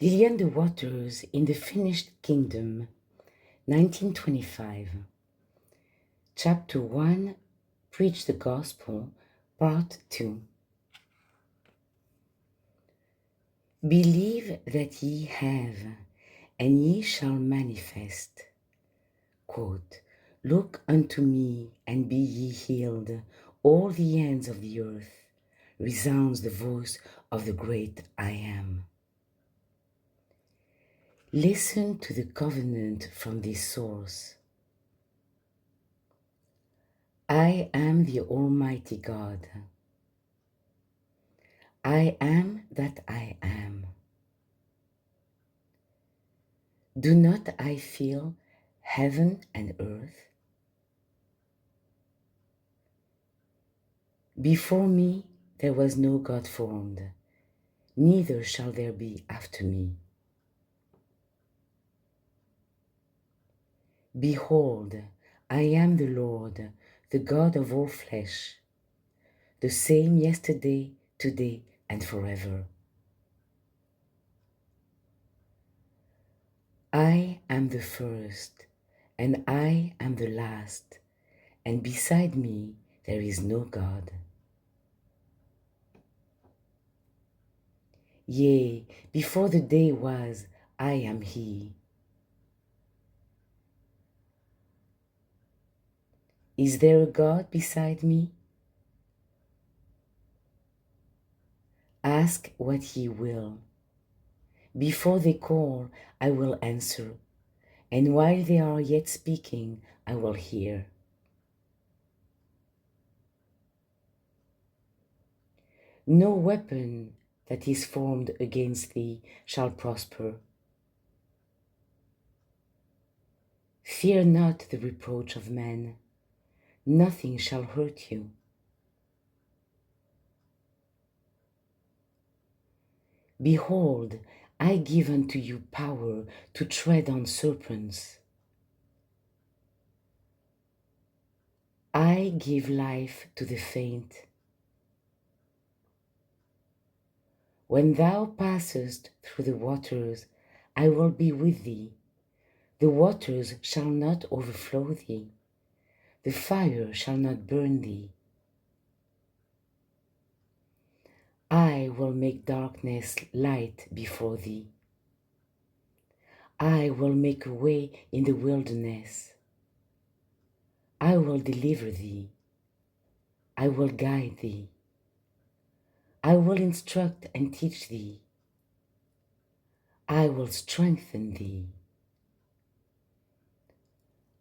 Lillian de Waters in the Finished Kingdom, 1925. Chapter 1, Preach the Gospel, Part 2. Believe that ye have, and ye shall manifest. Quote, Look unto me, and be ye healed, all the ends of the earth, resounds the voice of the great I am. Listen to the covenant from this source. I am the Almighty God. I am that I am. Do not I feel heaven and earth? Before me there was no God formed, neither shall there be after me. Behold, I am the Lord, the God of all flesh, the same yesterday, today, and forever. I am the first, and I am the last, and beside me there is no God. Yea, before the day was, I am He. Is there a God beside me? Ask what ye will. Before they call, I will answer, and while they are yet speaking, I will hear. No weapon that is formed against thee shall prosper. Fear not the reproach of man. Nothing shall hurt you. Behold, I give unto you power to tread on serpents. I give life to the faint. When thou passest through the waters, I will be with thee. The waters shall not overflow thee. The fire shall not burn thee. I will make darkness light before thee. I will make a way in the wilderness. I will deliver thee. I will guide thee. I will instruct and teach thee. I will strengthen thee.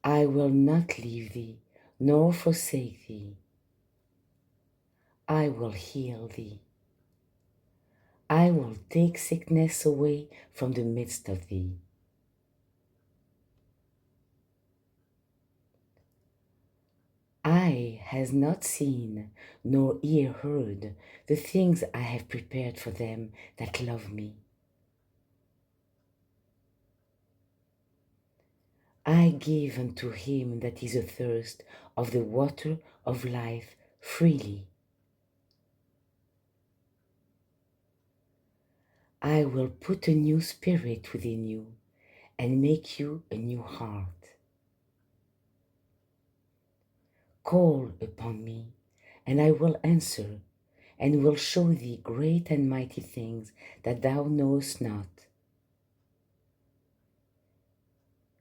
I will not leave thee, nor forsake thee. I will heal thee. I will take sickness away from the midst of thee. Eye has not seen, nor ear heard, the things I have prepared for them that love me. I give unto him that is athirst of the water of life freely. I will put a new spirit within you and make you a new heart. Call upon me, and I will answer, and will show thee great and mighty things that thou knowest not.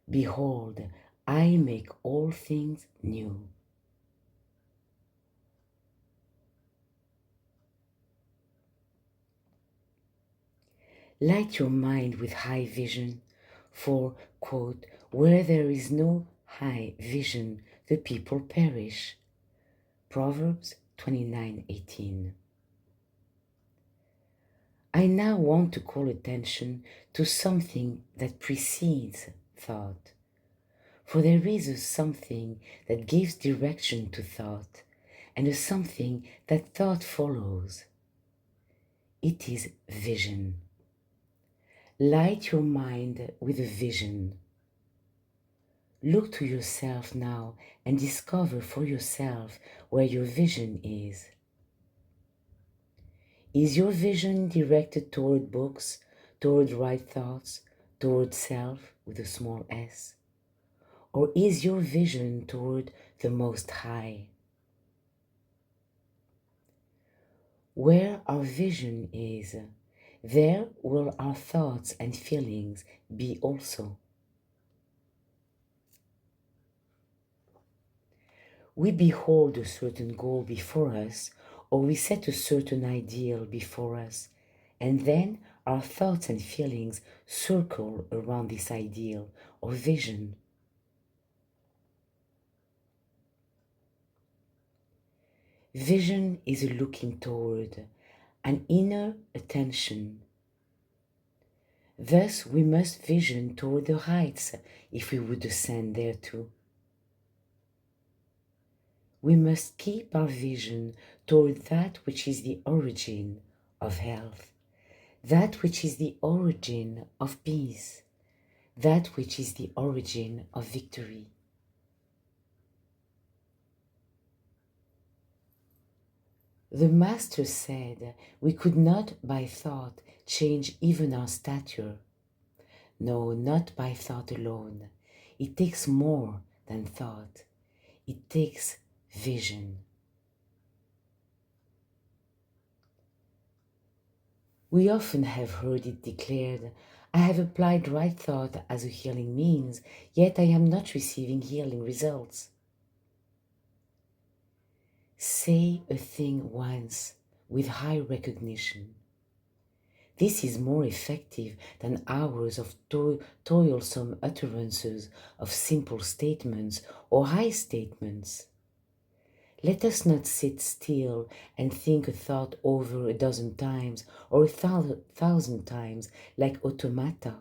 Behold, I make all things new. Light your mind with high vision, for, quote, where there is no high vision, the people perish. Proverbs 29:18. I now want to call attention to something that precedes thought. For there is a something that gives direction to thought, and a something that thought follows. It is vision. Light your mind with a vision. Look to yourself now and discover for yourself where your vision is. Is your vision directed toward books, toward right thoughts, toward self with a small s? Or is your vision toward the Most High? Where our vision is, there will our thoughts and feelings be also. We behold a certain goal before us, or we set a certain ideal before us, and then our thoughts and feelings circle around this ideal or vision. Vision is a looking toward, an inner attention. Thus we must vision toward the heights if we would ascend thereto. We must keep our vision toward that which is the origin of health, that which is the origin of peace, that which is the origin of victory. The Master said we could not by thought change even our stature. No, not by thought alone. It takes more than thought. It takes vision. We often have heard it declared, I have applied right thought as a healing means, yet I am not receiving healing results. Say a thing once with high recognition. This is more effective than hours of toilsome utterances of simple statements or high statements. Let us not sit still and think a thought over a dozen times or a thousand times like automata.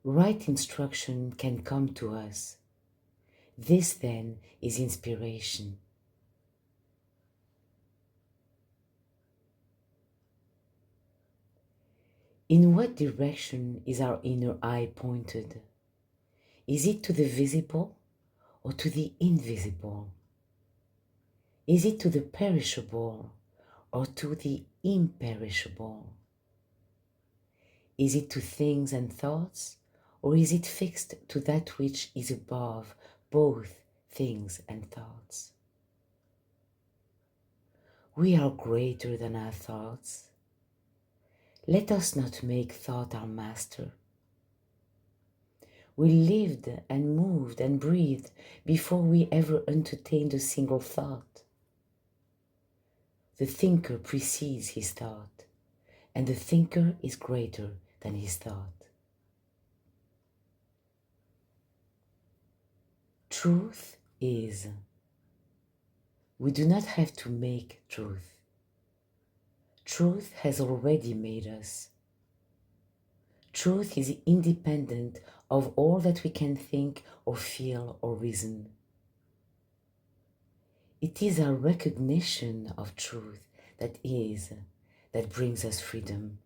Right instruction can come to us. This then is inspiration. In what direction is our inner eye pointed? Is it to the visible or to the invisible? Is it to the perishable or to the imperishable? Is it to things and thoughts, or is it fixed to that which is above both things and thoughts? We are greater than our thoughts. Let us not make thought our master. We lived and moved and breathed before we ever entertained a single thought. The thinker precedes his thought, and the thinker is greater than his thought. Truth is. We do not have to make truth. Truth has already made us. Truth is independent of all that we can think or feel or reason. It is our recognition of truth that brings us freedom.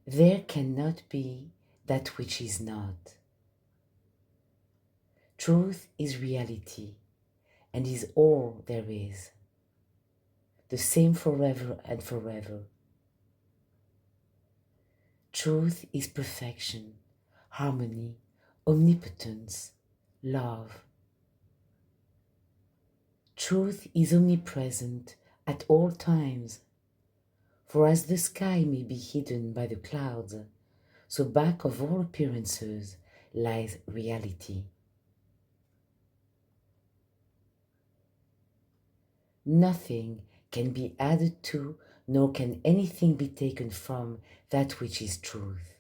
There cannot be that which is not. Truth is reality and is all there is, the same forever and forever. Truth is perfection, harmony, omnipotence, love. Truth is omnipresent at all times, for as the sky may be hidden by the clouds, so back of all appearances lies reality. Nothing can be added to, nor can anything be taken from that which is truth,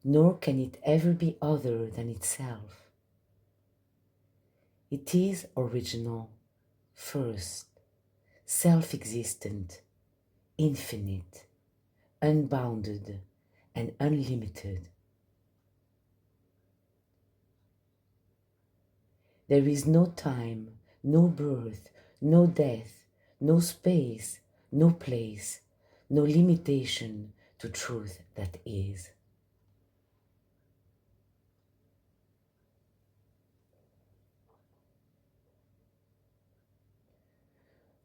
nor can it ever be other than itself. It is original, first, self-existent, infinite, unbounded, and unlimited. There is no time, no birth, no death, no space, no place, no limitation to truth that is.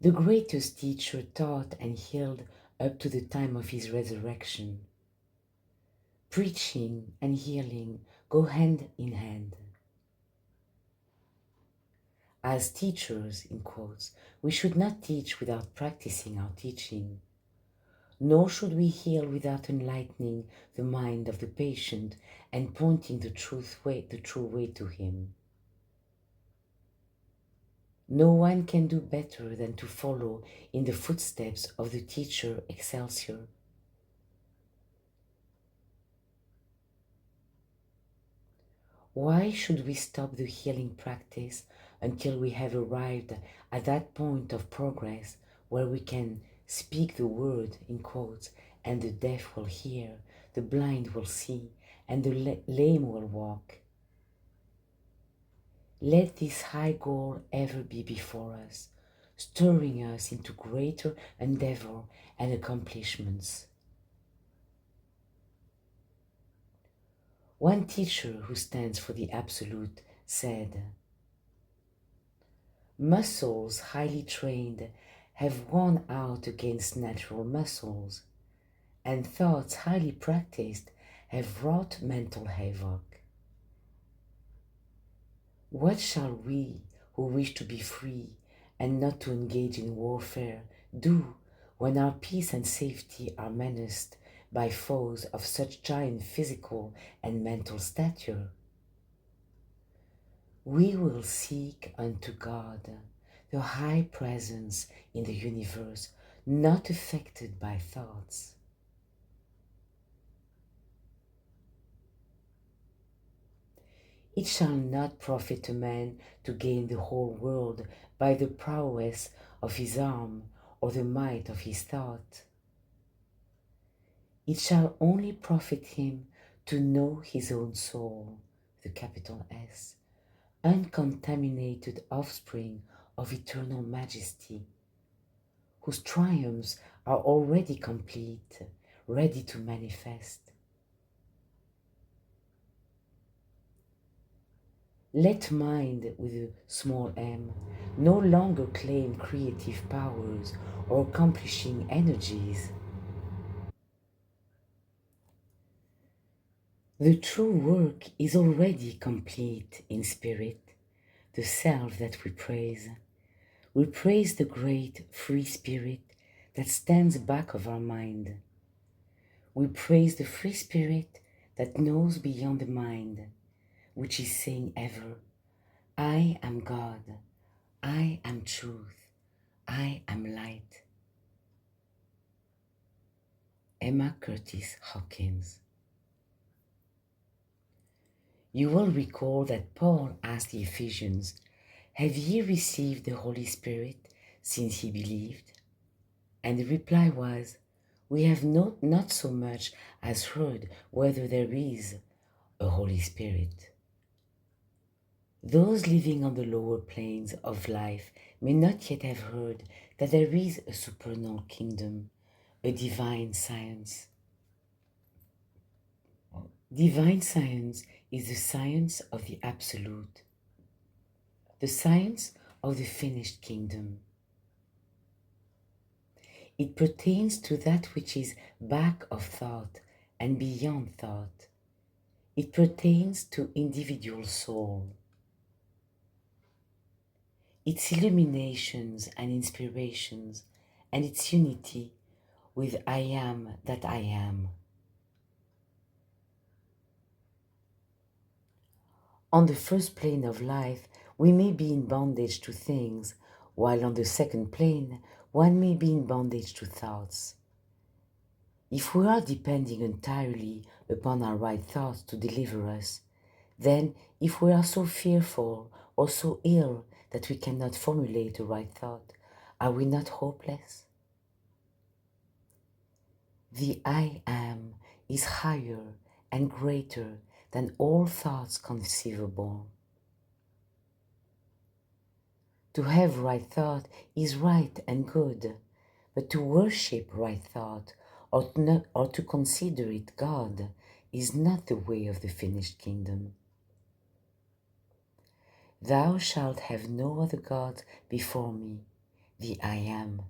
The greatest teacher taught and healed up to the time of his resurrection. Preaching and healing go hand in hand. As teachers, in quotes, we should not teach without practicing our teaching, nor should we heal without enlightening the mind of the patient and pointing the true way to him. No one can do better than to follow in the footsteps of the teacher Excelsior. Why should we stop the healing practice until we have arrived at that point of progress where we can speak the word, in quotes, and the deaf will hear, the blind will see, and the lame will walk? Let this high goal ever be before us, stirring us into greater endeavor and accomplishments. One teacher who stands for the Absolute said, "Muscles highly trained have won out against natural muscles, and thoughts highly practiced have wrought mental havoc. What shall we, who wish to be free and not to engage in warfare, do when our peace and safety are menaced by foes of such giant physical and mental stature? We will seek unto God, the high presence in the universe, not affected by thoughts. It shall not profit a man to gain the whole world by the prowess of his arm or the might of his thought. It shall only profit him to know his own soul, the capital S, uncontaminated offspring of eternal majesty, whose triumphs are already complete, ready to manifest. Let mind with a small m no longer claim creative powers or accomplishing energies. The true work is already complete in spirit, the self that we praise. We praise the great free spirit that stands back of our mind. We praise the free spirit that knows beyond the mind, which is saying ever, I am God, I am truth, I am light. Emma Curtis Hawkins. You will recall that Paul asked the Ephesians, have ye received the Holy Spirit since ye believed? And the reply was, we have not so much as heard whether there is a Holy Spirit. Those living on the lower planes of life may not yet have heard that there is a supernal kingdom, a divine science. Divine science is the science of the Absolute, the science of the finished kingdom. It pertains to that which is back of thought and beyond thought. It pertains to individual soul. Its illuminations and inspirations and its unity with I am that I am. On the first plane of life, we may be in bondage to things, while on the second plane, one may be in bondage to thoughts. If we are depending entirely upon our right thoughts to deliver us, then if we are so fearful or so ill that we cannot formulate a right thought, are we not hopeless? The I am is higher and greater than all thoughts conceivable. To have right thought is right and good, but to worship right thought or to consider it God is not the way of the finished kingdom. Thou shalt have no other God before me. the I am.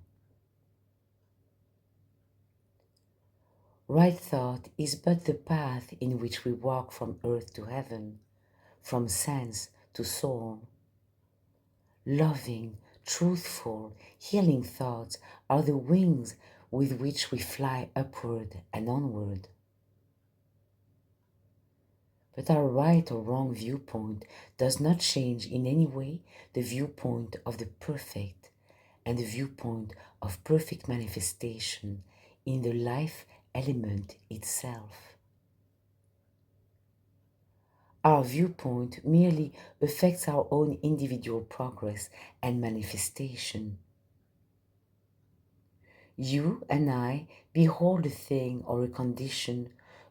Right thought is but the path in which we walk from earth to heaven, from sense to soul. Loving, truthful, healing thoughts are the wings with which we fly upward and onward. But our right or wrong viewpoint does not change in any way the viewpoint of the perfect and the viewpoint of perfect manifestation in the life element itself. Our viewpoint merely affects our own individual progress and manifestation. You and I behold a thing or a condition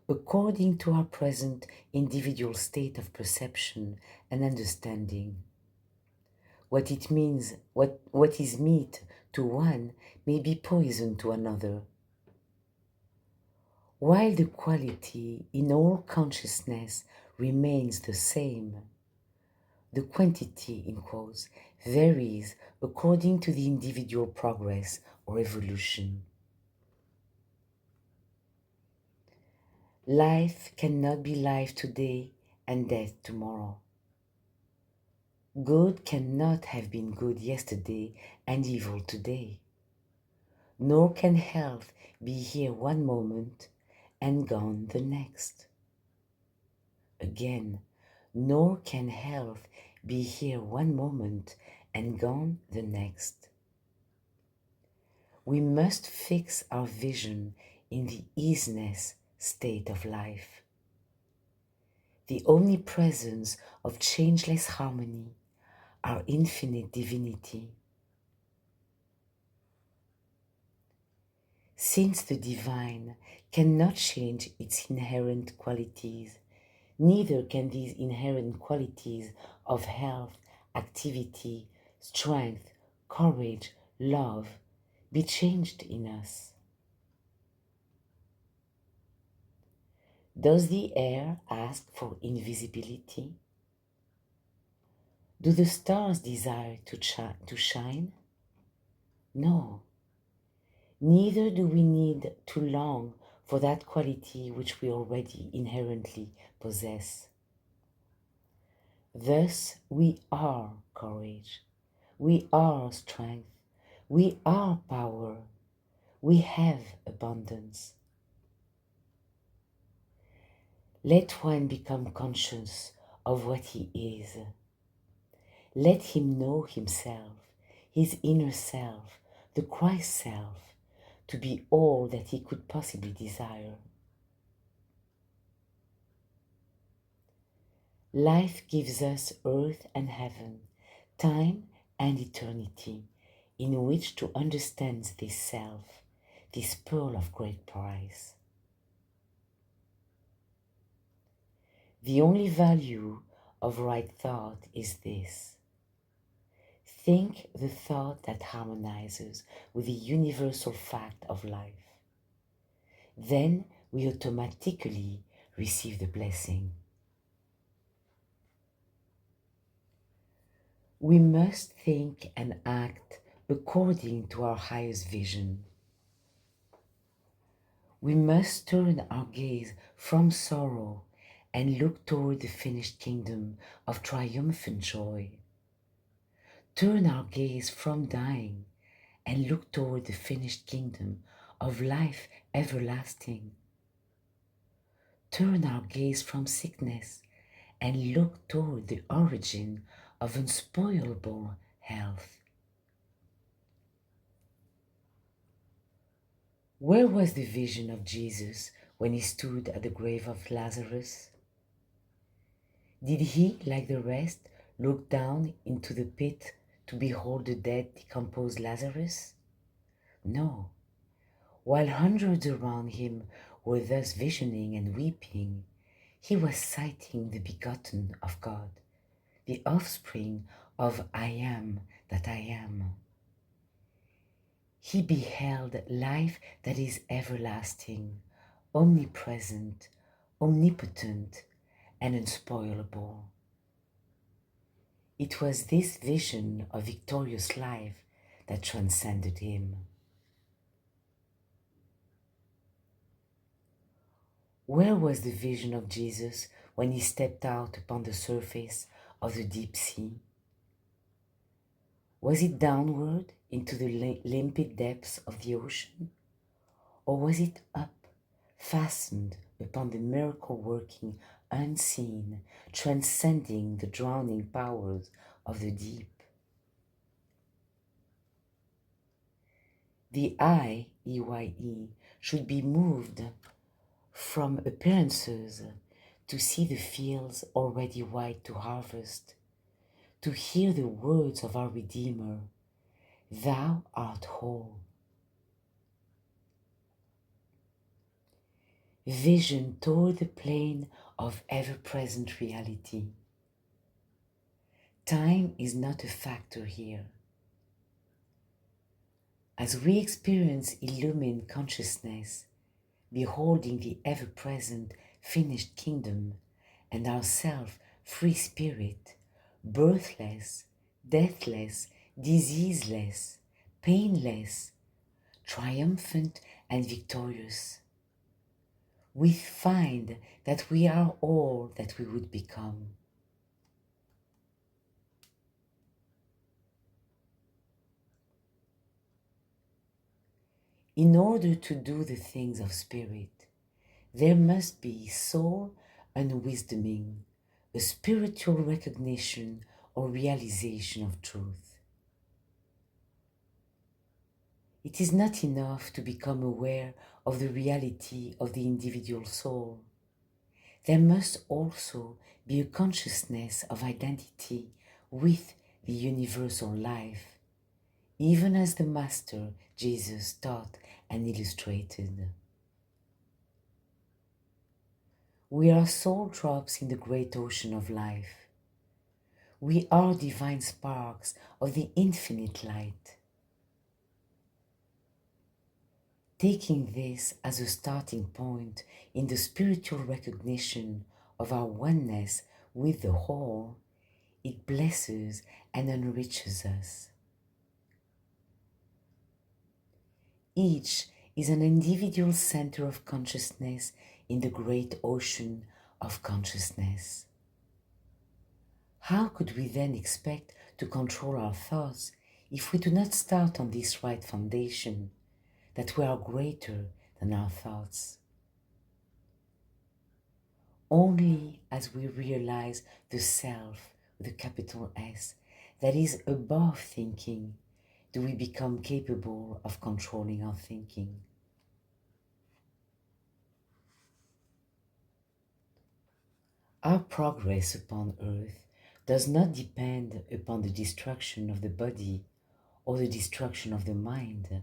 according to our present individual state of perception and understanding. What it means, what is meat to one may be poison to another. While the quality in all consciousness remains the same, the quantity, in quotes, varies according to the individual progress or evolution. Life cannot be life today and death tomorrow. Good cannot have been good yesterday and evil today. Nor can health be here one moment and gone the next. Again, nor can health be here one moment and gone the next. We must fix our vision in the isness state of life, the omnipresence of changeless harmony, our infinite divinity. Since the divine cannot change its inherent qualities, neither can these inherent qualities of health, activity, strength, courage, love be changed in us. Does the air ask for invisibility? Do the stars desire to shine? No. Neither do we need to long for that quality which we already inherently possess. Thus we are courage, we are strength, we are power, we have abundance. Let one become conscious of what he is. Let him know himself, his inner self, the Christ self, to be all that he could possibly desire. Life gives us earth and heaven, time and eternity, in which to understand this self, this pearl of great price. The only value of right thought is this: think the thought that harmonizes with the universal fact of life. Then we automatically receive the blessing. We must think and act according to our highest vision. We must turn our gaze from sorrow and look toward the finished kingdom of triumphant joy. Turn our gaze from dying and look toward the finished kingdom of life everlasting. Turn our gaze from sickness and look toward the origin of unspoilable health. Where was the vision of Jesus when he stood at the grave of Lazarus? Did he, like the rest, look down into the pit to behold the dead, decomposed Lazarus? No. While hundreds around him were thus visioning and weeping, he was sighting the begotten of God, the offspring of I am that I am. He beheld life that is everlasting, omnipresent, omnipotent, and unspoilable. It was this vision of victorious life that transcended him. Where was the vision of Jesus when he stepped out upon the surface of the deep sea? Was it downward into the limpid depths of the ocean? Or was it up, fastened upon the miracle-working, unseen, transcending the drowning powers of the deep? The eye, EYE, should be moved from appearances to see the fields already white to harvest, to hear the words of our Redeemer, "Thou art whole." Vision toward the plane of ever-present reality. Time is not a factor here. As we experience illumined consciousness, beholding the ever-present finished kingdom and ourself free spirit, birthless, deathless, diseaseless, painless, triumphant and victorious, we find that we are all that we would become. In order to do the things of spirit, there must be soul unwisdoming, a spiritual recognition or realization of truth. It is not enough to become aware of the reality of the individual soul. There must also be a consciousness of identity with the universal life, even as the Master Jesus taught and illustrated. We are soul drops in the great ocean of life. We are divine sparks of the infinite light. Taking this as a starting point in the spiritual recognition of our oneness with the whole, it blesses and enriches us. Each is an individual center of consciousness in the great ocean of consciousness. How could we then expect to control our thoughts if we do not start on this right foundation, that we are greater than our thoughts? Only as we realize the self with a capital S that is above thinking do we become capable of controlling our thinking. Our progress upon earth does not depend upon the destruction of the body or the destruction of the mind,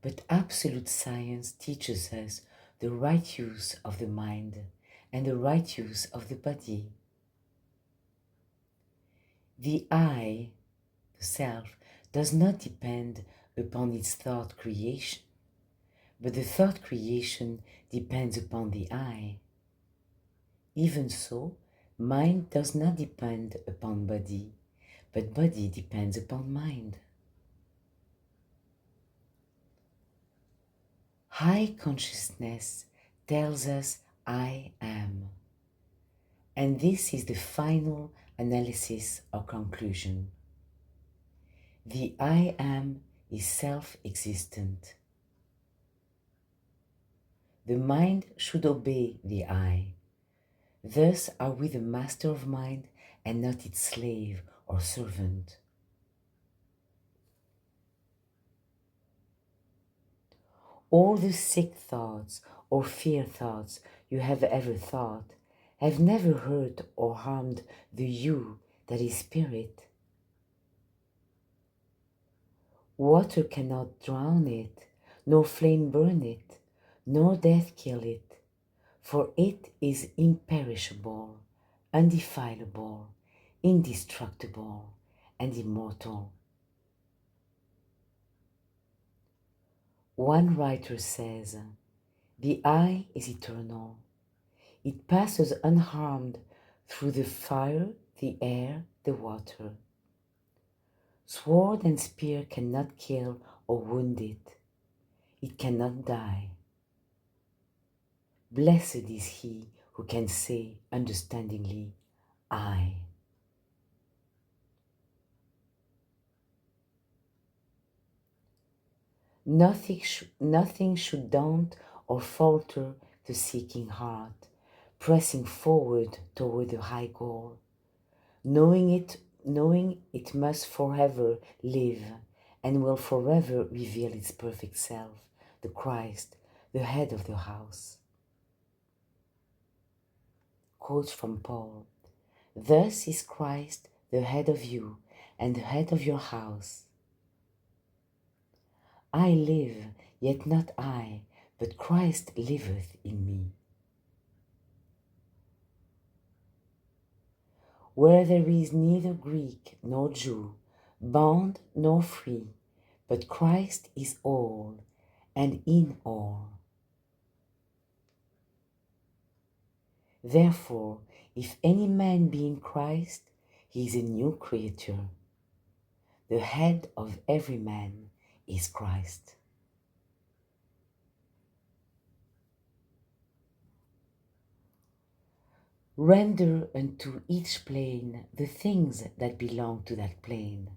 but absolute science teaches us the right use of the mind and the right use of the body. The I, the self, does not depend upon its thought creation, but the thought creation depends upon the I. Even so, mind does not depend upon body, but body depends upon mind. High consciousness tells us I am, and this is the final analysis or conclusion. The I am is self-existent. The mind should obey the I. Thus are we the master of mind and not its slave or servant. All the sick thoughts or fear thoughts you have ever thought have never hurt or harmed the you that is spirit. Water cannot drown it, nor flame burn it, nor death kill it, for it is imperishable, undefilable, indestructible, and immortal. One writer says, "The I is eternal. It passes unharmed through the fire, the air, the water. Sword and spear cannot kill or wound it. It cannot die. Blessed is he who can say understandingly, I. Nothing should daunt or falter the seeking heart, pressing forward toward the high goal, knowing it must forever live and will forever reveal its perfect self, the Christ, the head of the house. Quote from Paul: Thus is Christ the head of you and the head of your house. I live, yet not I, but Christ liveth in me. Where there is neither Greek nor Jew, bond nor free, but Christ is all, and in all. Therefore, if any man be in Christ, he is a new creature. The head of every man is Christ. Render unto each plane the things that belong to that plane,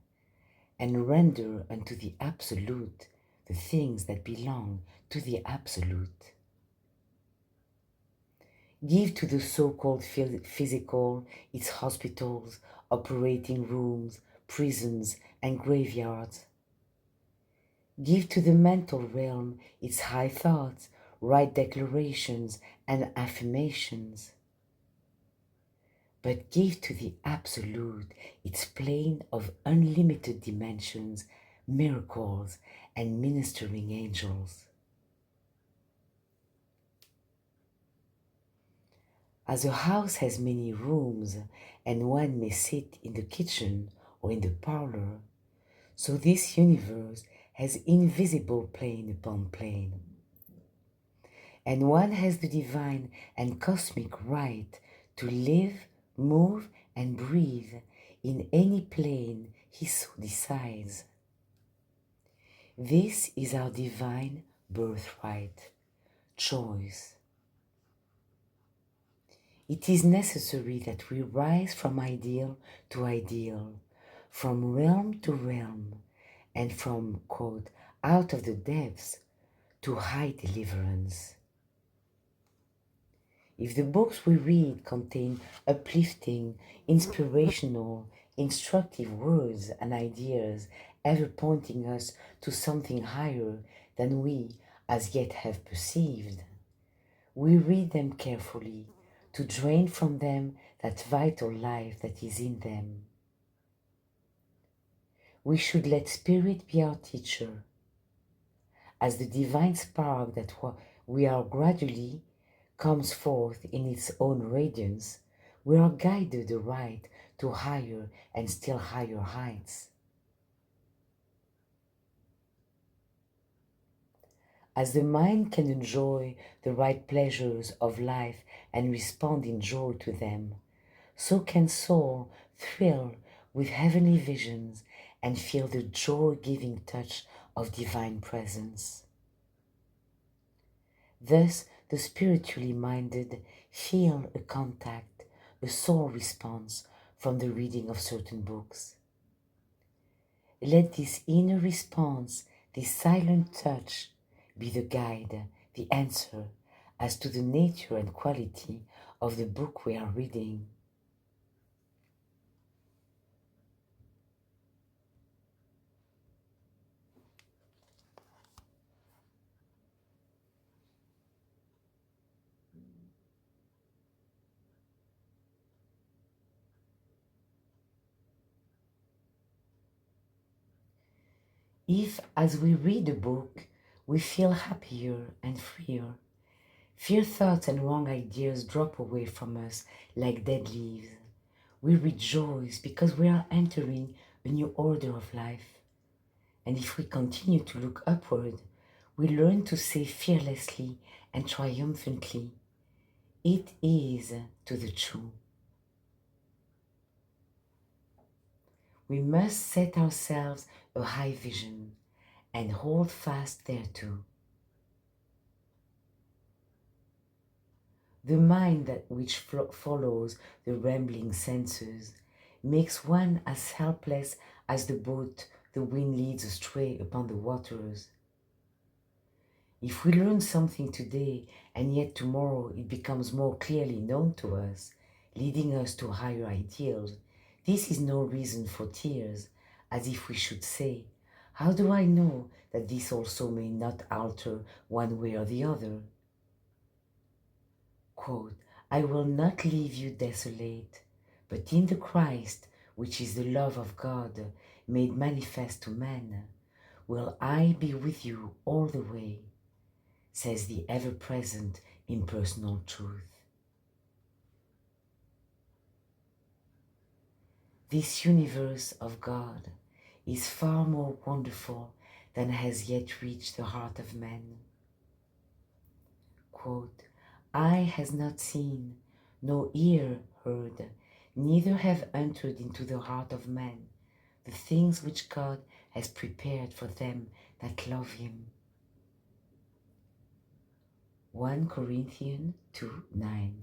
and render unto the Absolute the things that belong to the Absolute. Give to the so-called physical its hospitals, operating rooms, prisons, and graveyards. Give to the mental realm its high thoughts, right declarations, and affirmations. But give to the Absolute its plane of unlimited dimensions, miracles, and ministering angels. As a house has many rooms, and one may sit in the kitchen or in the parlor, so this universe has invisible plane upon plane. And one has the divine and cosmic right to live, move, and breathe in any plane he so decides. This is our divine birthright, choice. It is necessary that we rise from ideal to ideal, from realm to realm, and from, quote, out of the depths to high deliverance. If the books we read contain uplifting, inspirational, instructive words and ideas, ever pointing us to something higher than we as yet have perceived, we read them carefully to drain from them that vital life that is in them. We should let Spirit be our teacher. As the divine spark that we are gradually comes forth in its own radiance, we are guided aright to higher and still higher heights. As the mind can enjoy the right pleasures of life and respond in joy to them, so can soul thrill with heavenly visions and feel the joy-giving touch of divine presence. Thus, the spiritually minded feel a contact, a soul response from the reading of certain books. Let this inner response, this silent touch, be the guide, the answer as to the nature and quality of the book we are reading. If, as we read the book, we feel happier and freer, fear thoughts and wrong ideas drop away from us like dead leaves. We rejoice because we are entering a new order of life. And if we continue to look upward, we learn to say fearlessly and triumphantly, "It is to the true." We must set ourselves a high vision and hold fast thereto. The mind which follows the rambling senses makes one as helpless as the boat the wind leads astray upon the waters. If we learn something today and yet tomorrow it becomes more clearly known to us, leading us to higher ideals, this is no reason for tears, as if we should say, how do I know that this also may not alter one way or the other? Quote, I will not leave you desolate, but in the Christ, which is the love of God made manifest to man, will I be with you all the way, says the ever-present impersonal truth. This universe of God is far more wonderful than has yet reached the heart of man. Quote, eye has not seen, no ear heard, neither have entered into the heart of man the things which God has prepared for them that love him. 1 Corinthians 2:9.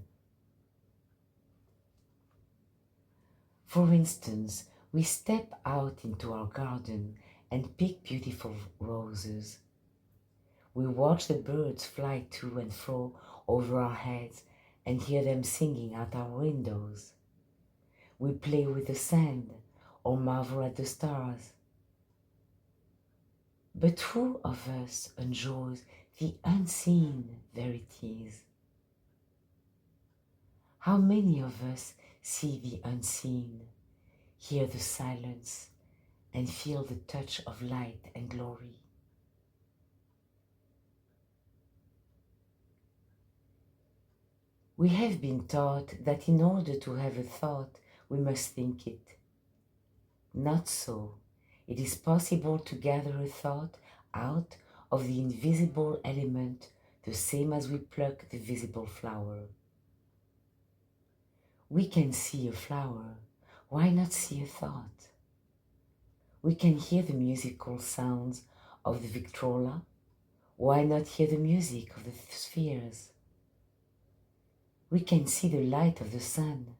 For instance, we step out into our garden and pick beautiful roses. We watch the birds fly to and fro over our heads and hear them singing at our windows. We play with the sand or marvel at the stars. But who of us enjoys the unseen verities? How many of us see the unseen, hear the silence, and feel the touch of light and glory? We have been taught that in order to have a thought, we must think it. Not so. It is possible to gather a thought out of the invisible element, the same as we pluck the visible flower. We can see a flower. Why not see a thought? We can hear the musical sounds of the Victrola. Why not hear the music of the spheres? We can see the light of the sun.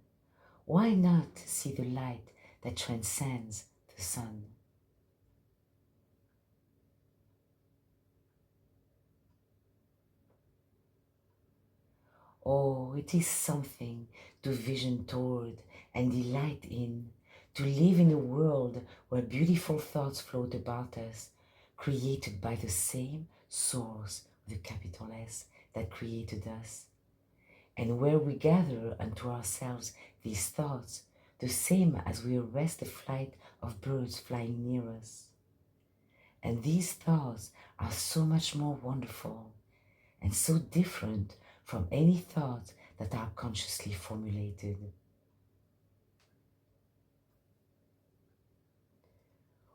Why not see the light that transcends the sun? Oh, it is something to vision toward and delight in, to live in a world where beautiful thoughts float about us, created by the same source with a capital S that created us, and where we gather unto ourselves these thoughts, the same as we arrest the flight of birds flying near us. And these thoughts are so much more wonderful and so different from any thoughts that are consciously formulated.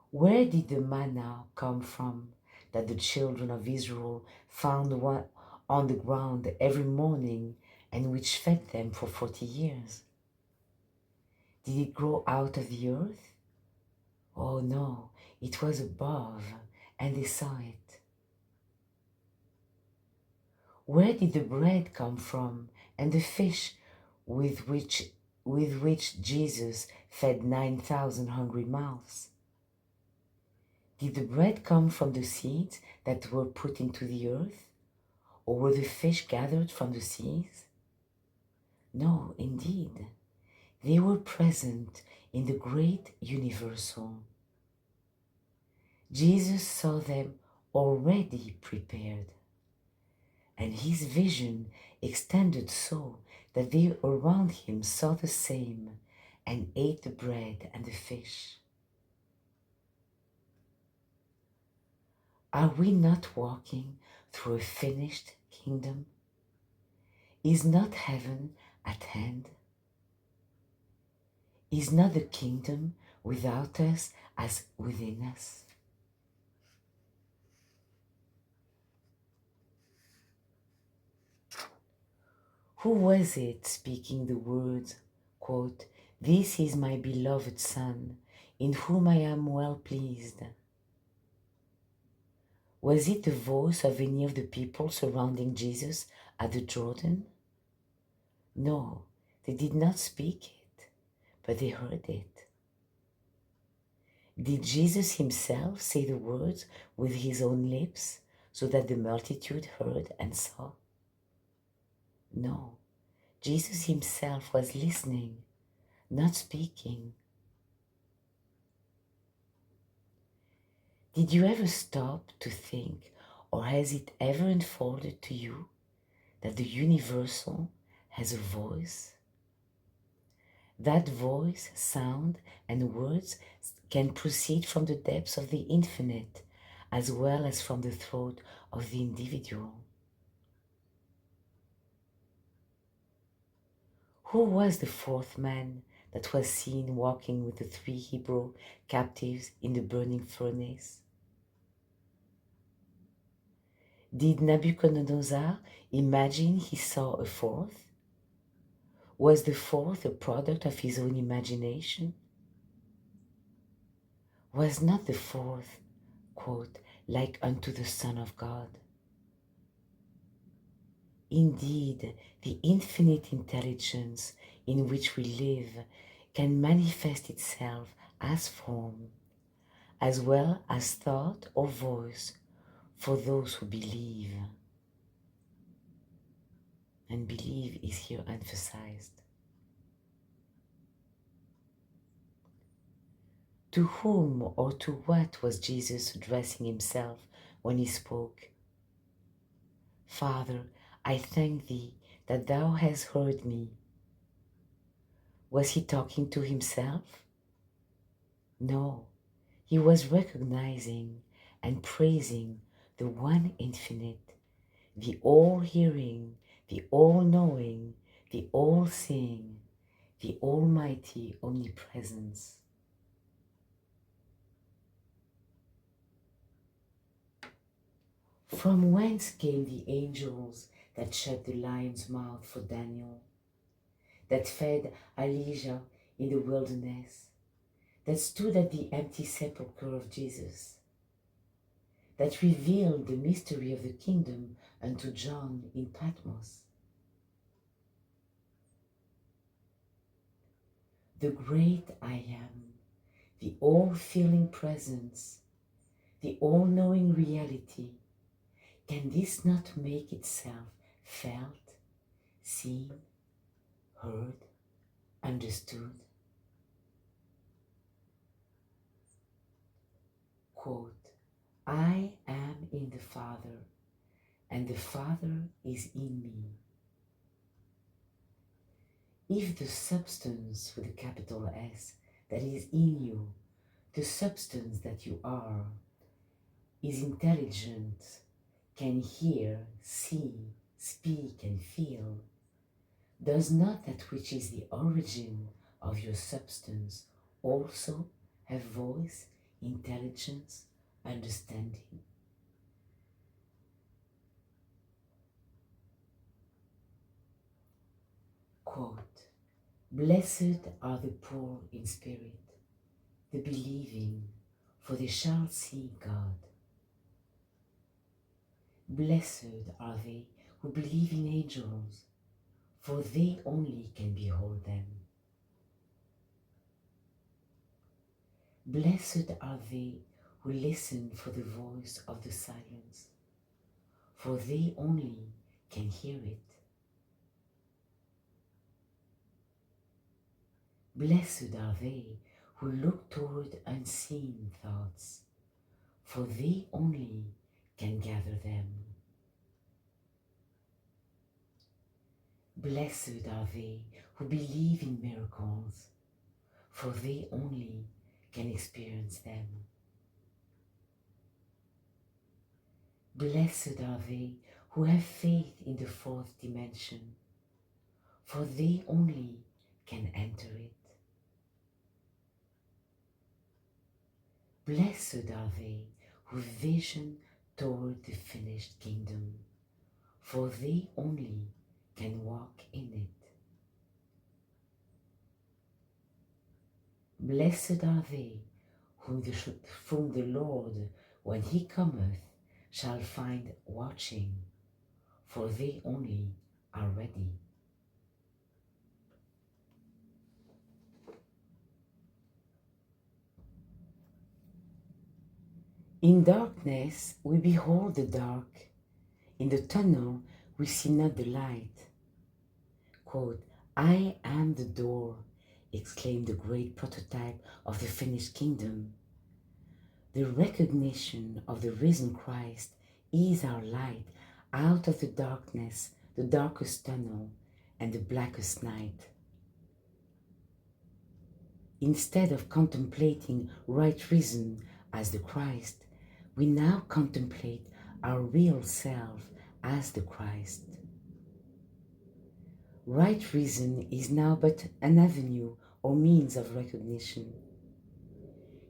Where did the manna come from that the children of Israel found on the ground every morning and which fed them for 40 years? Did it grow out of the earth? Oh no, it was above, and they saw it. Where did the bread come from and the fish with which Jesus fed 9,000 hungry mouths? Did the bread come from the seeds that were put into the earth? Or were the fish gathered from the seas? No, indeed. They were present in the great universal. Jesus saw them already prepared, and his vision extended so that they around him saw the same and ate the bread and the fish. Are we not walking through a finished kingdom? Is not heaven at hand? Is not the kingdom without us as within us? Who was it speaking the words, quote, "This is my beloved Son, in whom I am well pleased. Was it the voice of any of the people surrounding Jesus at the Jordan? No, they did not speak it, but they heard it. Did Jesus himself say the words with his own lips so that the multitude heard and saw? No, Jesus himself was listening, not speaking. Did you ever stop to think, or has it ever unfolded to you that the universal has a voice? That voice, sound, and words can proceed from the depths of the infinite as well as from the throat of the individual. Who was the fourth man that was seen walking with the 3 Hebrew captives in the burning furnace? Did Nebuchadnezzar imagine he saw a fourth? Was the fourth a product of his own imagination? Was not the fourth, quote, like unto the Son of God? Indeed, the infinite intelligence in which we live can manifest itself as form, as well as thought or voice for those who believe. And believe is here emphasized. To whom or to what was Jesus addressing himself when he spoke? Father, I thank thee that thou hast heard me. Was he talking to himself? No, he was recognizing and praising the one infinite, the all-hearing, the all-knowing, the all-seeing, the almighty omnipresence. From whence came the angels that shut the lion's mouth for Daniel, that fed Elijah in the wilderness, that stood at the empty sepulchre of Jesus, that revealed the mystery of the kingdom unto John in Patmos? The great I am, the all-filling presence, the all-knowing reality, can this not make itself felt, seen, heard, understood? Quote, I am in the Father, and the Father is in me. If the substance with a capital S that is in you, the substance that you are, is intelligent, can hear, see, speak, and feel, does not that which is the origin of your substance also have voice, intelligence, understanding? Quote, blessed are the poor in spirit, the believing, for they shall see God. Blessed are they who believe in angels, for they only can behold them. Blessed are they who listen for the voice of the silence, for they only can hear it. Blessed are they who look toward unseen thoughts, for they only can gather them. Blessed are they who believe in miracles, for they only can experience them. Blessed are they who have faith in the fourth dimension, for they only can enter it. Blessed are they who vision toward the finished kingdom, for they only can walk in it. Blessed are they whom the Lord, when he cometh, shall find watching, for they only are ready. In darkness we behold the dark, in the tunnel we see not the light. Quote, I am the door, exclaimed the great prototype of the finished kingdom. The recognition of the risen Christ is our light out of the darkness, the darkest tunnel, and the blackest night. Instead of contemplating right reason as the Christ, we now contemplate our real self as the Christ. Right reason is now but an avenue or means of recognition.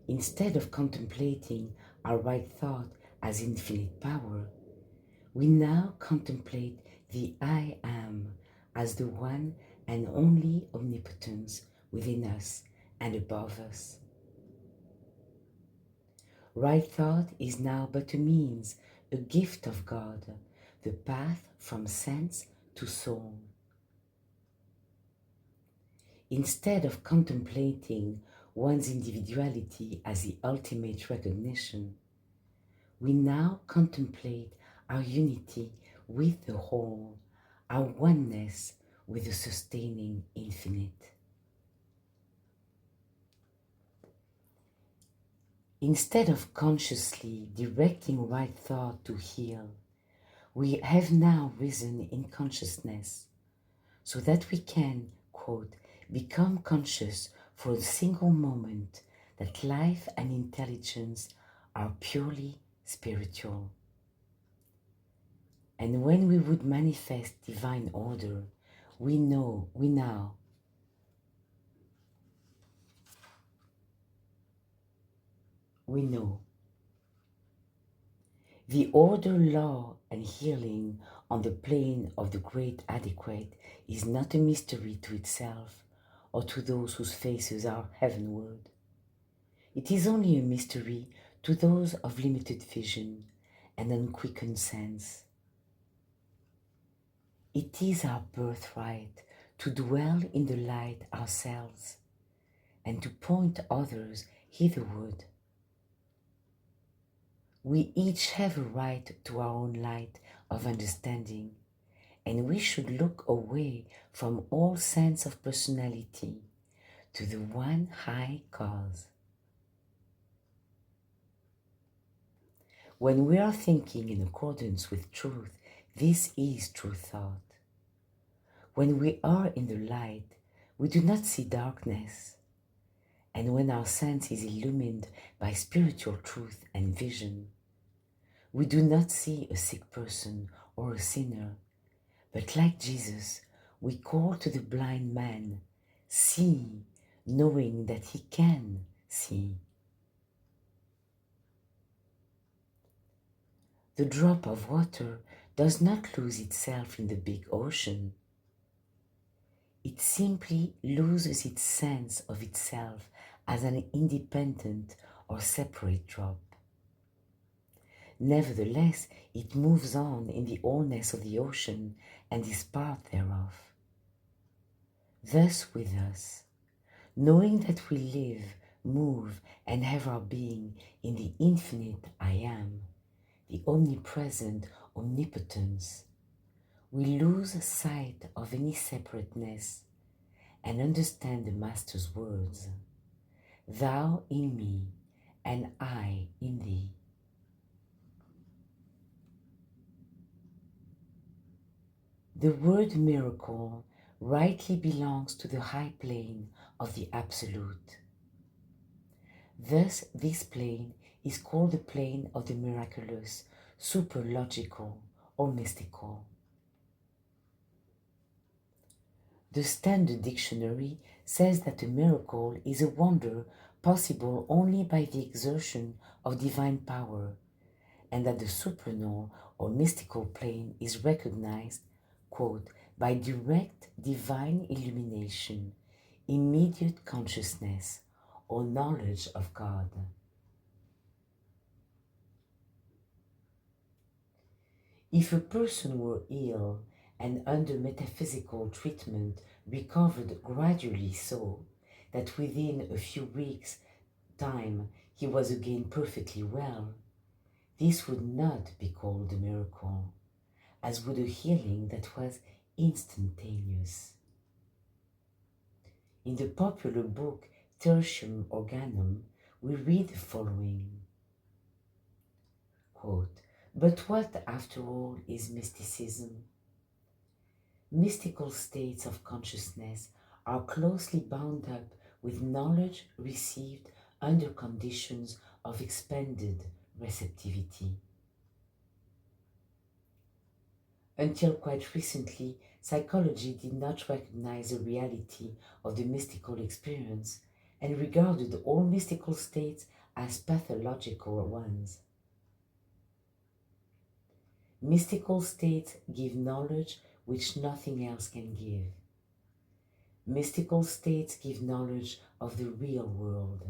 Instead of contemplating our right thought as infinite power, we now contemplate the I am as the one and only omnipotence within us and above us. Right thought is now but a means, a gift of God, the path from sense to soul. Instead of contemplating one's individuality as the ultimate recognition, we now contemplate our unity with the whole, our oneness with the sustaining infinite. Instead of consciously directing right thought to heal, we have now risen in consciousness so that we can, quote, become conscious for a single moment that life and intelligence are purely spiritual. And when we would manifest divine order, we know the order, law, and healing on the plane of the great adequate is not a mystery to itself or to those whose faces are heavenward. It is only a mystery to those of limited vision and unquickened sense. It is our birthright to dwell in the light ourselves and to point others hitherward. We each have a right to our own light of understanding, and we should look away from all sense of personality to the one high cause. When we are thinking in accordance with truth, this is true thought. When we are in the light, we do not see darkness. And when our sense is illumined by spiritual truth and vision, we do not see a sick person or a sinner, but like Jesus, we call to the blind man, see, knowing that he can see. The drop of water does not lose itself in the big ocean. It simply loses its sense of itself as an independent or separate drop. Nevertheless, it moves on in the allness of the ocean and is part thereof. Thus with us, knowing that we live, move, and have our being in the infinite I Am, the omnipresent omnipotence, we lose sight of any separateness and understand the Master's words, Thou in me, and I in thee. The word miracle rightly belongs to the high plane of the Absolute. Thus, this plane is called the plane of the miraculous, superlogical, or mystical. The Standard Dictionary says that a miracle is a wonder possible only by the exertion of divine power, and that the supernal or mystical plane is recognized, quote, by direct divine illumination, immediate consciousness, or knowledge of God. If a person were ill and under metaphysical treatment recovered gradually so that within a few weeks' time he was again perfectly well, this would not be called a miracle, as would a healing that was instantaneous. In the popular book Tertium Organum, we read the following, quote, "But what, after all, is mysticism? Mystical states of consciousness are closely bound up with knowledge received under conditions of expanded receptivity. Until quite recently, psychology did not recognize the reality of the mystical experience and regarded all mystical states as pathological ones. Mystical states give knowledge which nothing else can give. Mystical states give knowledge of the real world,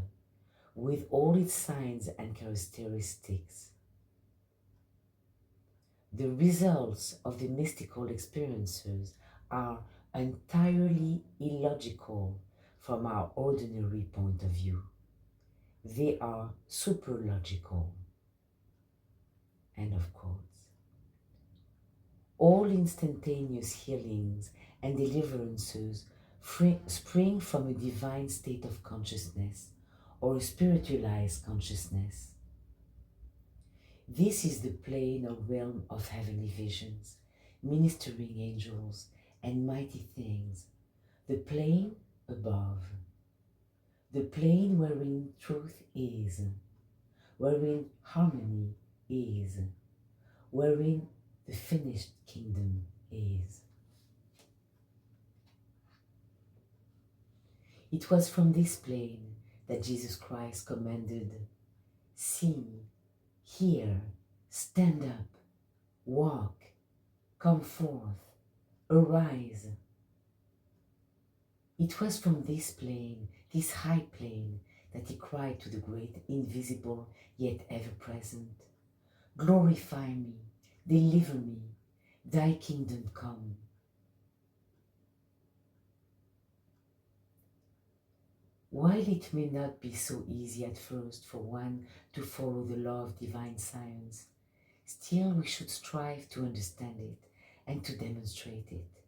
with all its signs and characteristics. The results of the mystical experiences are entirely illogical from our ordinary point of view. They are superlogical." End of quote. All instantaneous healings and deliverances spring from a divine state of consciousness or a spiritualized consciousness. This is the plane or realm of heavenly visions, ministering angels, and mighty things, the plane above, the plane wherein truth is, wherein harmony is, wherein the finished kingdom is. It was from this plane that Jesus Christ commanded, "See, hear, stand up, walk, come forth, arise." It was from this plane, this high plane, that he cried to the great invisible yet ever-present, "Glorify me, deliver me, thy kingdom come." While it may not be so easy at first for one to follow the law of divine science, still we should strive to understand it and to demonstrate it.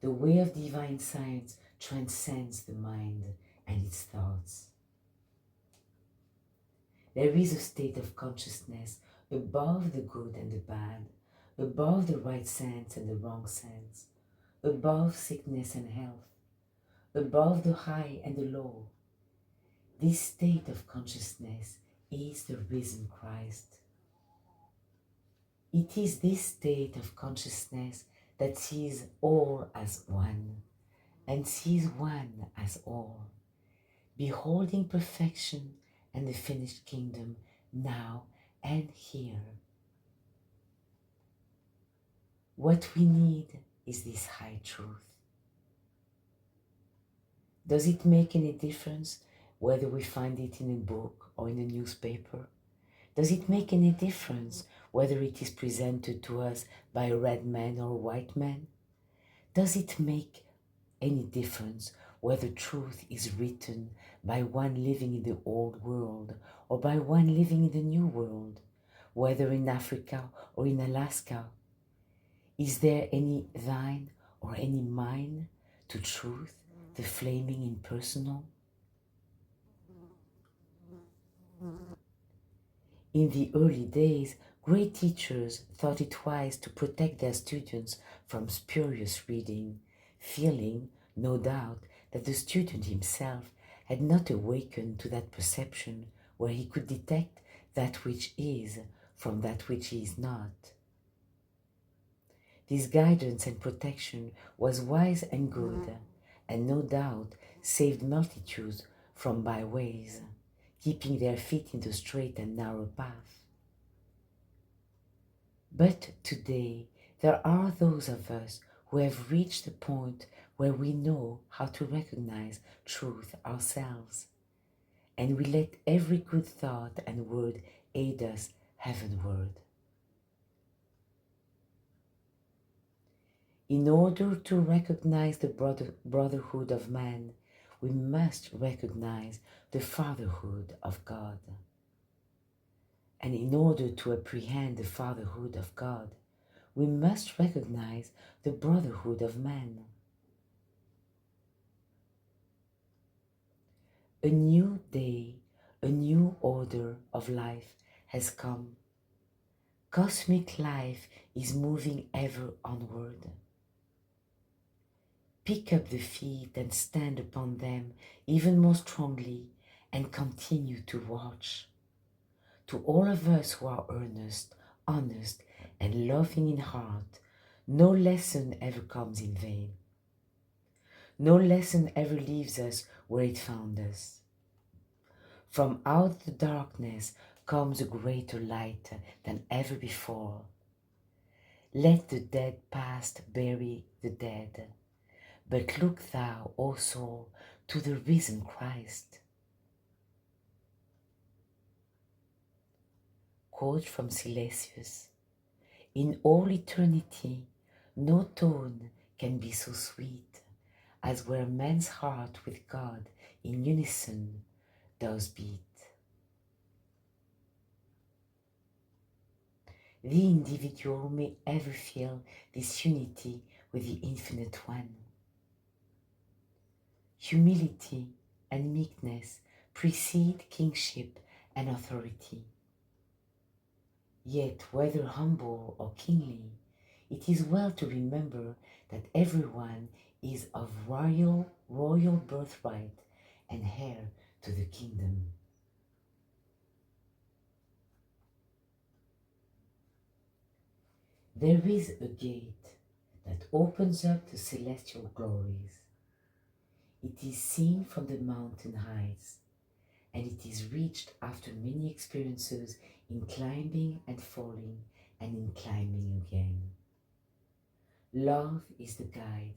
The way of divine science transcends the mind and its thoughts. There is a state of consciousness above the good and the bad, above the right sense and the wrong sense, above sickness and health, above the high and the low. This state of consciousness is the risen Christ. It is this state of consciousness that sees all as one and sees one as all, beholding perfection and the finished kingdom now and here. What we need is this high truth. Does it make any difference whether we find it in a book or in a newspaper? Does it make any difference whether it is presented to us by a red man or a white man? Does it make any difference whether truth is written by one living in the old world or by one living in the new world, whether in Africa or in Alaska? Is there any thine or any mine to truth, the flaming impersonal? In the early days, great teachers thought it wise to protect their students from spurious reading, feeling, no doubt, that the student himself had not awakened to that perception where he could detect that which is from that which is not. This guidance and protection was wise and good, and no doubt saved multitudes from byways, keeping their feet in the straight and narrow path. But today, there are those of us who have reached the point where we know how to recognize truth ourselves, and we let every good thought and word aid us heavenward. In order to recognize the brotherhood of man, we must recognize the fatherhood of God. And in order to apprehend the fatherhood of God, we must recognize the brotherhood of man. A new day, a new order of life has come. Cosmic life is moving ever onward. Pick up the feet and stand upon them even more strongly and continue to watch. To all of us who are earnest, honest, and loving in heart, no lesson ever comes in vain. No lesson ever leaves us where it found us. From out the darkness comes a greater light than ever before. Let the dead past bury the dead, but look thou, O soul, to the risen Christ. Quote from Silesius: in all eternity, no tone can be so sweet as where man's heart with God in unison does beat. The individual may ever feel this unity with the Infinite One. Humility and meekness precede kingship and authority. Yet, whether humble or kingly, it is well to remember that everyone is of royal birthright and heir to the kingdom. There is a gate that opens up to celestial glories. It is seen from the mountain heights, and it is reached after many experiences in climbing and falling and in climbing again. Love is the guide,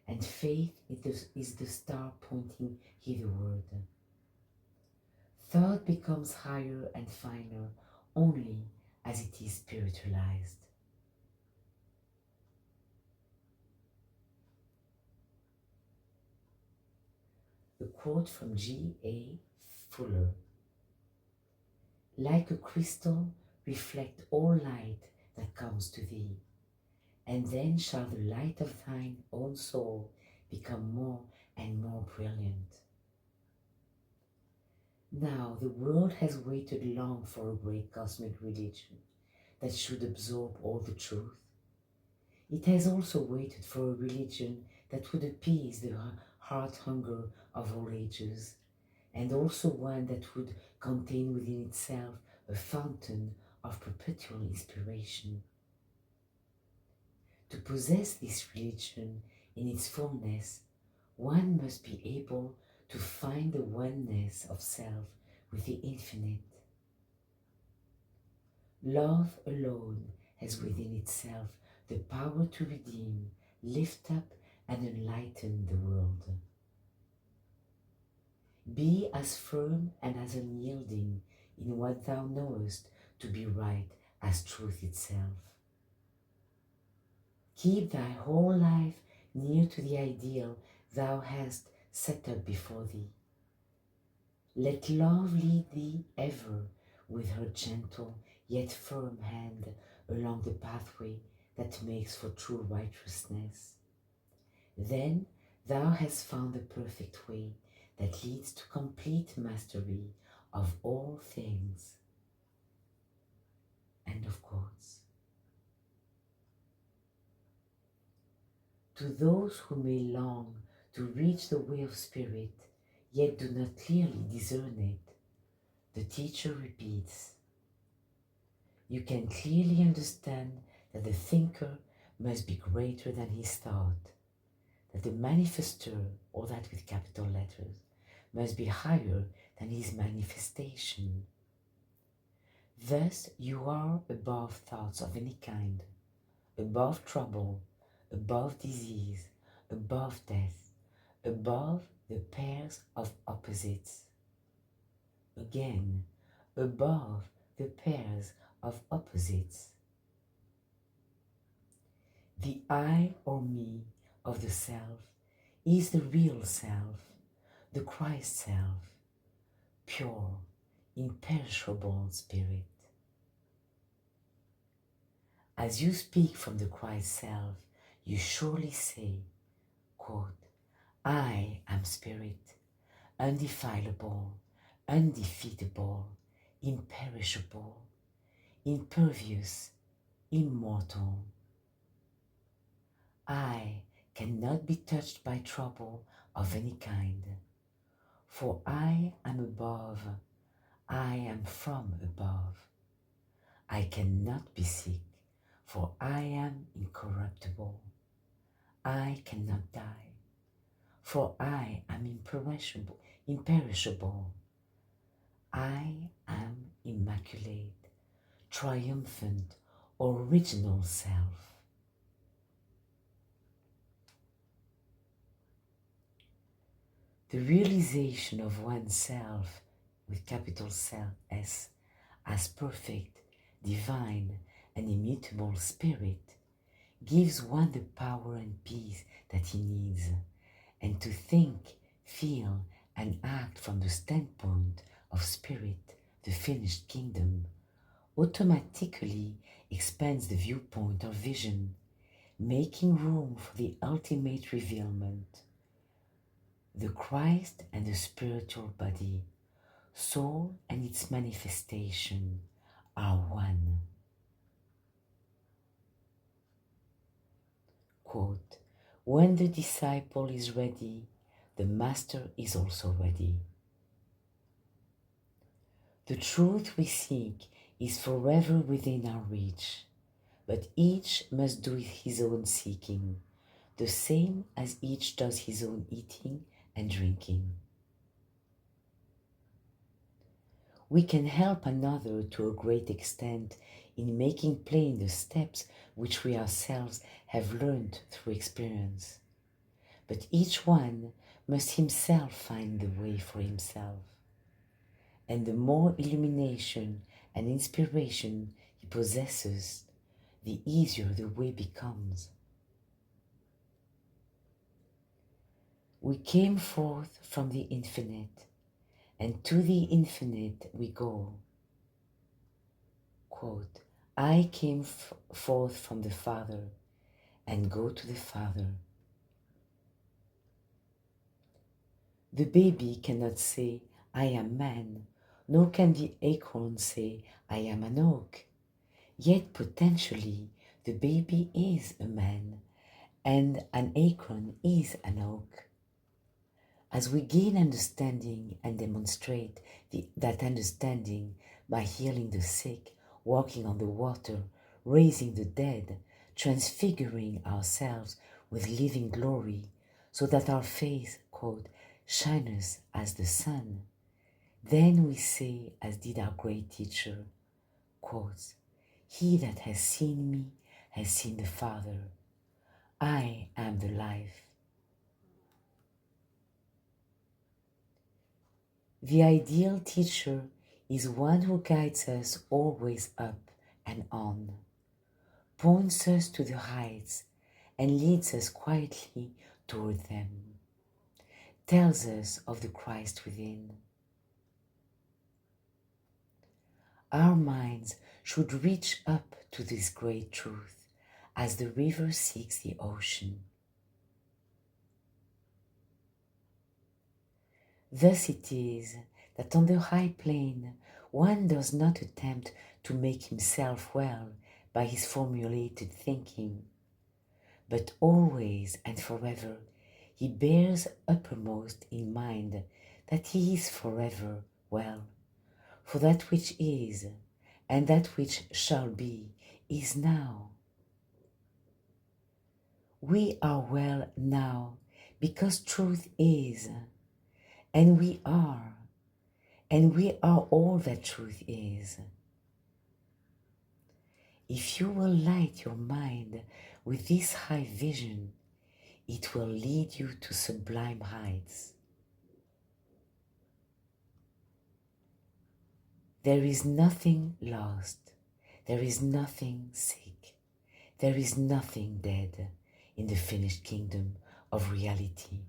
and faith is the star pointing hitherward. Thought becomes higher and finer only as it is spiritualized. A quote from G.A. Fuller: like a crystal, reflect all light that comes to thee, and then shall the light of thine own soul become more and more brilliant. Now the world has waited long for a great cosmic religion that should absorb all the truth. It has also waited for a religion that would appease the heart hunger of all ages, and also one that would contain within itself a fountain of perpetual inspiration. To possess this religion in its fullness, one must be able to find the oneness of self with the infinite. Love alone has within itself the power to redeem, lift up, and enlighten the world. Be as firm and as unyielding in what thou knowest to be right as truth itself. Keep thy whole life near to the ideal thou hast set up before thee. Let love lead thee ever with her gentle yet firm hand along the pathway that makes for true righteousness. Then thou hast found the perfect way that leads to complete mastery of all things. End of quotes. To those who may long to reach the way of spirit, yet do not clearly discern it, the teacher repeats: you can clearly understand that the thinker must be greater than his thought, that the manifestor, or that with capital letters, must be higher than his manifestation. Thus you are above thoughts of any kind, above trouble, above disease, above death, above the pairs of opposites. Again, above the pairs of opposites. The I or me of the self is the real self, the Christ self, pure, imperishable spirit. As you speak from the Christ self, you surely say, quote, I am spirit, undefilable, undefeatable, imperishable, impervious, immortal. I cannot be touched by trouble of any kind, for I am above, I am from above. I cannot be sick, for I am incorruptible. I cannot die, for I am imperishable, imperishable. I am immaculate, triumphant, original self. The realization of oneself, with capital S, as perfect, divine, and immutable spirit, gives one the power and peace that he needs, and to think, feel, and act from the standpoint of spirit, the finished kingdom, automatically expands the viewpoint of vision, making room for the ultimate revealment. The Christ and the spiritual body, soul and its manifestation are one. Quote, when the disciple is ready, the master is also ready. The truth we seek is forever within our reach, but each must do his own seeking, the same as each does his own eating and drinking. We can help another to a great extent in making plain the steps which we ourselves have learned through experience. But each one must himself find the way for himself. And the more illumination and inspiration he possesses, the easier the way becomes. We came forth from the infinite, and to the infinite we go. Quote, I came forth from the Father, and go to the Father. The baby cannot say, I am man, nor can the acorn say, I am an oak. Yet potentially, the baby is a man, and an acorn is an oak. As we gain understanding and demonstrate that understanding by healing the sick, walking on the water, raising the dead, transfiguring ourselves with living glory, so that our face, quote, shines as the sun, then we say, as did our great teacher, quote, he that has seen me has seen the Father. I am the life. The ideal teacher is one who guides us always up and on, points us to the heights and leads us quietly toward them, tells us of the Christ within. Our minds should reach up to this great truth as the river seeks the ocean. Thus it is that on the high plane one does not attempt to make himself well by his formulated thinking, but always and forever he bears uppermost in mind that he is forever well, for that which is and that which shall be is now. We are well now because truth is, and we are all that truth is. If you will light your mind with this high vision, it will lead you to sublime heights. There is nothing lost. There is nothing sick. There is nothing dead in the finished kingdom of reality.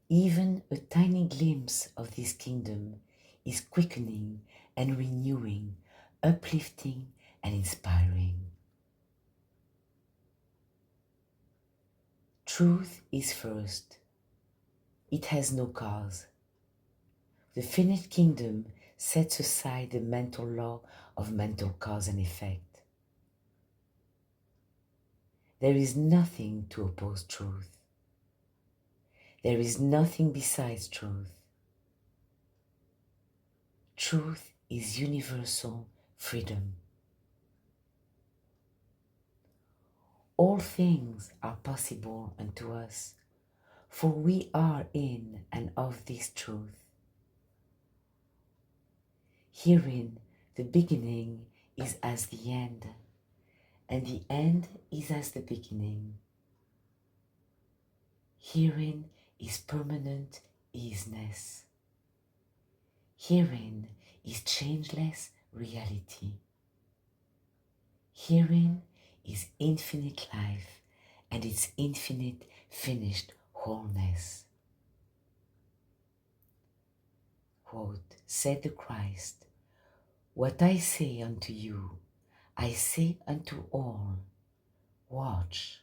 Even a tiny glimpse of this kingdom is quickening and renewing, uplifting and inspiring. Truth is first. It has no cause. The finished kingdom sets aside the mental law of mental cause and effect. There is nothing to oppose truth. There is nothing besides truth. Truth is universal freedom. All things are possible unto us, for we are in and of this truth. Herein the beginning is as the end, and the end is as the beginning. Herein is permanent easiness. Herein is changeless reality. Herein is infinite life and its infinite finished wholeness. Quote, said the Christ, "What I say unto you, I say unto all, watch."